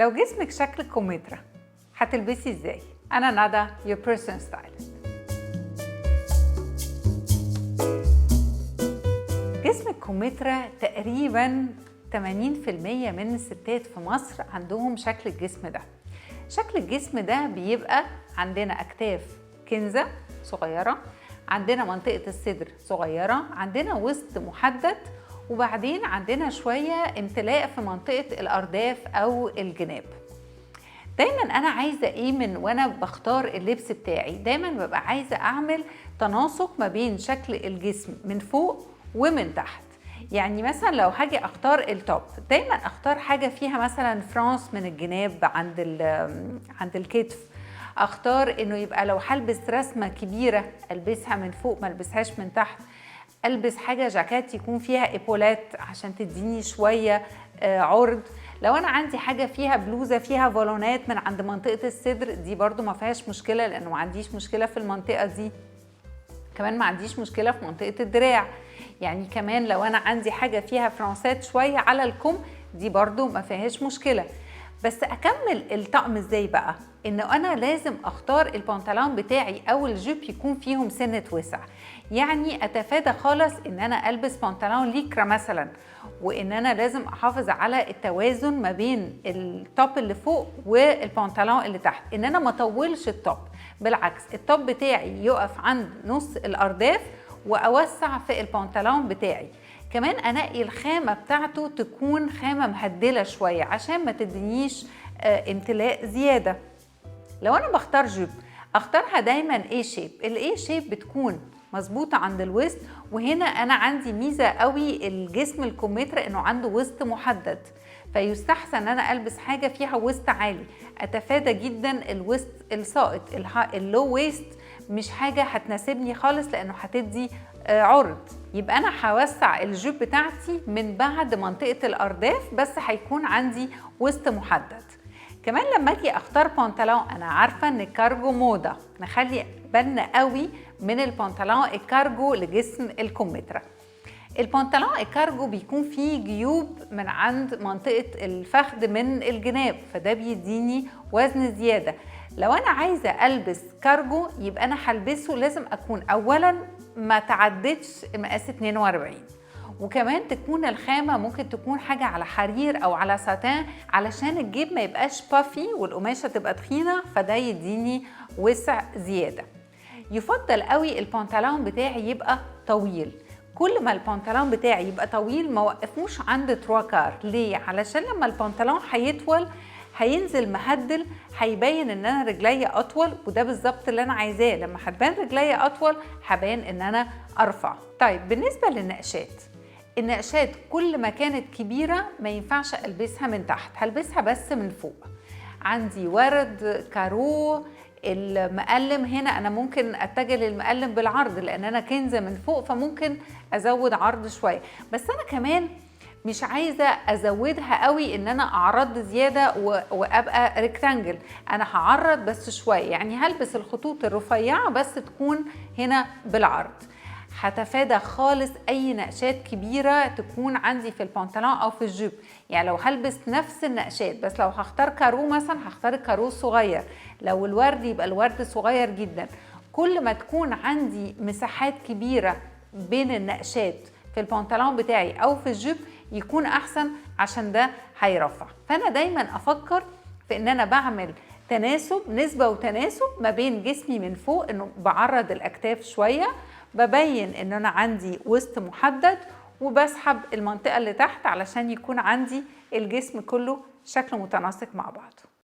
لو جسمك شكل كمثرى هتلبسي ازاي؟ أنا ندى your personal stylist. جسم الكمثرى تقريباً 80% من الستات في مصر عندهم شكل الجسم ده. شكل الجسم ده بيبقى عندنا أكتاف كنزة صغيرة، عندنا منطقة الصدر صغيرة، عندنا وسط محدد، وبعدين عندنا شوية امتلاء في منطقة الأرداف أو الجناب. دايما أنا عايزة إيه من وأنا بختار اللبس بتاعي؟ دايما ببقى عايزة أعمل تناسق ما بين شكل الجسم من فوق ومن تحت. يعني مثلا لو هاجي اختار التوب، دايما اختار حاجه فيها مثلا فرانس من الجناب عند الكتف. اختار انه يبقى لو هلبس رسمه كبيره البسها من فوق ما البسهاش من تحت. البس حاجه جاكيت يكون فيها ايبولات عشان تديني شويه عرض. لو انا عندي حاجه فيها بلوزه فيها فالونات من عند منطقه الصدر، دي برضو ما فيهاش مشكله لانه ما عنديش مشكله في المنطقه دي. كمان ما عنديش مشكله في منطقه الدراع. يعني كمان لو انا عندي حاجه فيها فرانسات شويه على الكم، دي برضو ما فيهاش مشكله. بس اكمل الطقم ازاي بقى؟ انه انا لازم اختار البنطلون بتاعي او الجيب يكون فيهم سنه وسع. يعني اتفادى خالص ان انا البس بنطلون ليكرا مثلا، وان انا لازم احافظ على التوازن ما بين التوب اللي فوق والبنطلون اللي تحت، ان انا ما اطولش التوب. بالعكس، التوب بتاعي يقف عند نص الارداف واوسع في البنطلون بتاعي. كمان انقي الخامه بتاعته تكون خامه مهدله شويه عشان ما تدينيش امتلاء زياده. لو انا بختار جيب اختارها دايما اي شيب. الاي شيب بتكون مظبوطه عند الوسط، وهنا انا عندي ميزه قوي الجسم الكمثرى انه عنده وسط محدد، فيستحسن ان انا البس حاجه فيها وسط عالي. اتفادى جدا الوسط الساقط، اللو ويست مش حاجه هتناسبني خالص لانه هتدي عرض. يبقى انا هوسع الجيب بتاعتي من بعد منطقه الارداف، بس هيكون عندي وسط محدد. كمان لما اجي اختار بنطلون، انا عارفه ان الكارجو موضه، نخلي بالنا قوي من البنطلون الكارجو لجسم الكمثرى. البنطلون الكارجو بيكون فيه جيوب من عند منطقه الفخذ من الجناب، فده بيديني وزن زياده. لو انا عايزه البس كارجو يبقى انا هلبسه لازم اكون اولا ما تعدتش مقاس 42، وكمان تكون الخامة ممكن تكون حاجة على حرير أو على ساتان علشان الجيب ما يبقاش بافي والقماشة تبقى تخينة، فده يديني وسع زيادة. يفضل قوي البنطلون بتاعي يبقى طويل. كل ما البنطلون بتاعي يبقى طويل ما وقفوش عند تروكار. ليه؟ علشان لما البنطلون هيطول هينزل مهدل، هيبين ان انا رجليا اطول، وده بالظبط اللي انا عايزاه. لما هتبان رجليا اطول هبان ان انا ارفع. طيب بالنسبه للنقشات، النقشات كل ما كانت كبيره ما ينفعش البسها من تحت، هلبسها بس من فوق. عندي ورد، كارو، المقلم. هنا انا ممكن اتجه للمقلم بالعرض لان انا كنزه من فوق، فممكن ازود عرض شويه. بس انا كمان مش عايزه ازودها قوي ان انا اعرض زياده وابقى ريكتانجل. انا هعرض بس شويه، يعني هلبس الخطوط الرفيعه بس تكون هنا بالعرض. هتفادى خالص اي نقشات كبيره تكون عندي في البنطلون او في الجيب. يعني لو هلبس نفس النقشات، بس لو هختار كارو مثلا هختار الكارو صغير، لو الورد يبقى الورد صغير جدا. كل ما تكون عندي مساحات كبيره بين النقشات في البنطلون بتاعي او في الجيب يكون احسن، عشان ده هيرفع. فانا دايما افكر في ان انا بعمل تناسب، نسبه وتناسب ما بين جسمي من فوق، انه بعرض الاكتاف شويه، ببين ان انا عندي وسط محدد، وبسحب المنطقه اللي تحت علشان يكون عندي الجسم كله شكله متناسق مع بعضه.